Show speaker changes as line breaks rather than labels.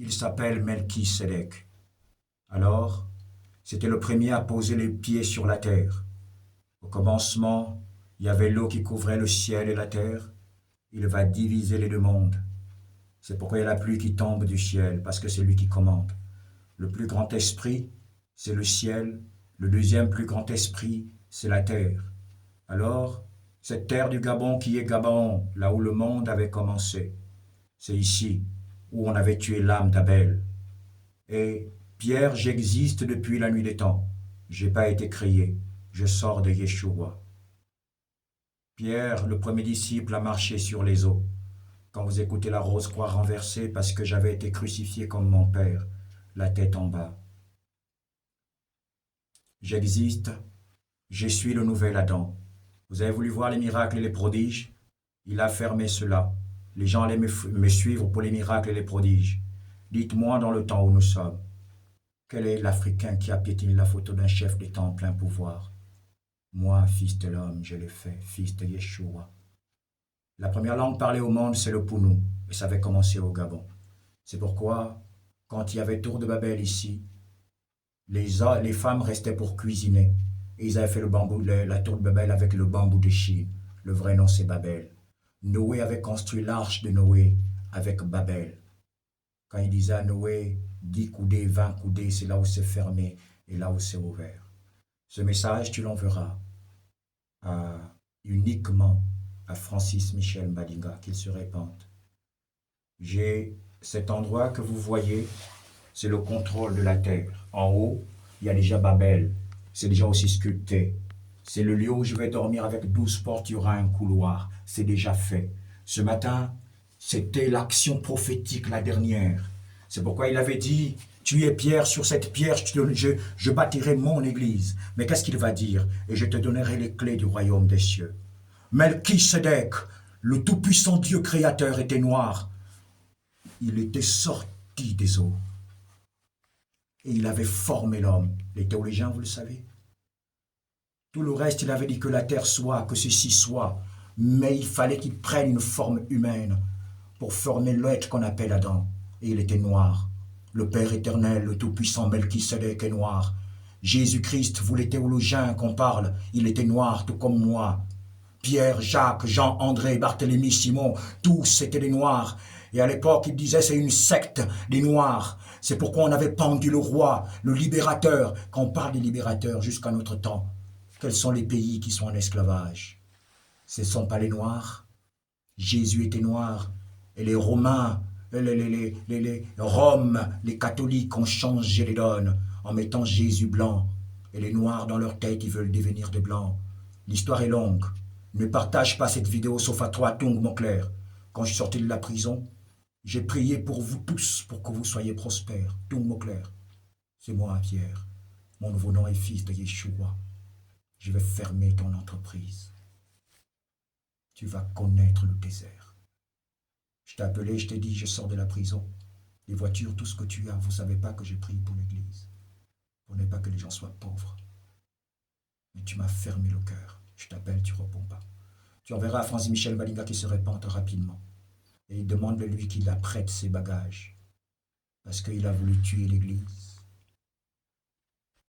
Il s'appelle Melchisédek. Alors, c'était le premier à poser les pieds sur la terre. Au commencement, il y avait l'eau qui couvrait le ciel et la terre. Il va diviser les deux mondes. C'est pourquoi il y a la pluie qui tombe du ciel, parce que c'est lui qui commande. Le plus grand esprit, c'est le ciel. Le deuxième plus grand esprit, c'est la terre. Alors, cette terre du Gabon qui est Gabon, là où le monde avait commencé, c'est ici où on avait tué l'âme d'Abel. Et Pierre, j'existe depuis la nuit des temps. J'ai pas été créé. Je sors de Yeshua. Pierre, le premier disciple, a marché sur les eaux. Quand vous écoutez la rose croix renversée, parce que j'avais été crucifié comme mon père, la tête en bas. J'existe, je suis le nouvel Adam. Vous avez voulu voir les miracles et les prodiges? Il a fermé cela. Les gens allaient me suivre pour les miracles et les prodiges. Dites-moi dans le temps où nous sommes, quel est l'Africain qui a piétiné la photo d'un chef d'État en plein pouvoir? Moi, fils de l'homme, je l'ai fait, fils de Yeshua. La première langue parlée au monde, c'est le Pounou, et ça avait commencé au Gabon. C'est pourquoi, quand il y avait Tour de Babel ici, les femmes restaient pour cuisiner. Et ils avaient fait la Tour de Babel avec le bambou de Chine. Le vrai nom, c'est Babel. Noé avait construit l'arche de Noé avec Babel. Quand il disait à Noé, 10 coudées, 20 coudées, c'est là où c'est fermé et là où c'est ouvert. Ce message, tu l'enverras uniquement à Francis Michel Mbadinga, qu'il se répande. J'ai cet endroit que vous voyez, c'est le contrôle de la terre. En haut, il y a déjà Babel, c'est déjà aussi sculpté. C'est le lieu où je vais dormir avec 12 portes, il y aura un couloir, c'est déjà fait. Ce matin, c'était l'action prophétique, la dernière. C'est pourquoi il avait dit, tu es Pierre, sur cette pierre, je bâtirai mon église. Mais qu'est-ce qu'il va dire? Et je te donnerai les clés du royaume des cieux. Melchisédek, le tout-puissant Dieu créateur, était noir. Il était sorti des eaux. Et il avait formé l'homme. Les théologiens, vous le savez. Tout le reste, il avait dit que la terre soit, que ceci soit. Mais il fallait qu'il prenne une forme humaine pour former l'être qu'on appelle Adam. Et il était noir. Le Père éternel, le tout-puissant Melchisédek est noir. Jésus-Christ, vous les théologiens qu'on parle, il était noir tout comme moi. Pierre, Jacques, Jean, André, Barthélemy, Simon, tous étaient des noirs. Et à l'époque, ils disaient c'est une secte des noirs. C'est pourquoi on avait pendu le roi, le libérateur. Quand on parle des libérateurs jusqu'à notre temps, quels sont les pays qui sont en esclavage? Ce ne sont pas les noirs. Jésus était noir. Et les Romains, les Roms, les catholiques ont changé les donnes en mettant Jésus blanc. Et les noirs dans leur tête, ils veulent devenir des blancs. L'histoire est longue. Ne partage pas cette vidéo sauf à toi, Tung Moncler. Quand je suis sorti de la prison, j'ai prié pour vous tous pour que vous soyez prospères. Tung Moncler. C'est moi, Pierre. Mon nouveau nom est fils de Yeshua. Je vais fermer ton entreprise. Tu vas connaître le désert. Je t'ai appelé, je t'ai dit, je sors de la prison. Les voitures, tout ce que tu as, vous ne savez pas que j'ai prié pour l'église. Pour ne pas que les gens soient pauvres. Mais tu m'as fermé le cœur. Je t'appelle, tu ne réponds pas. Tu enverras à Francis Michel Mbadinga qui se répande rapidement. Et demande-lui qu'il apprête ses bagages. Parce qu'il a voulu tuer l'église.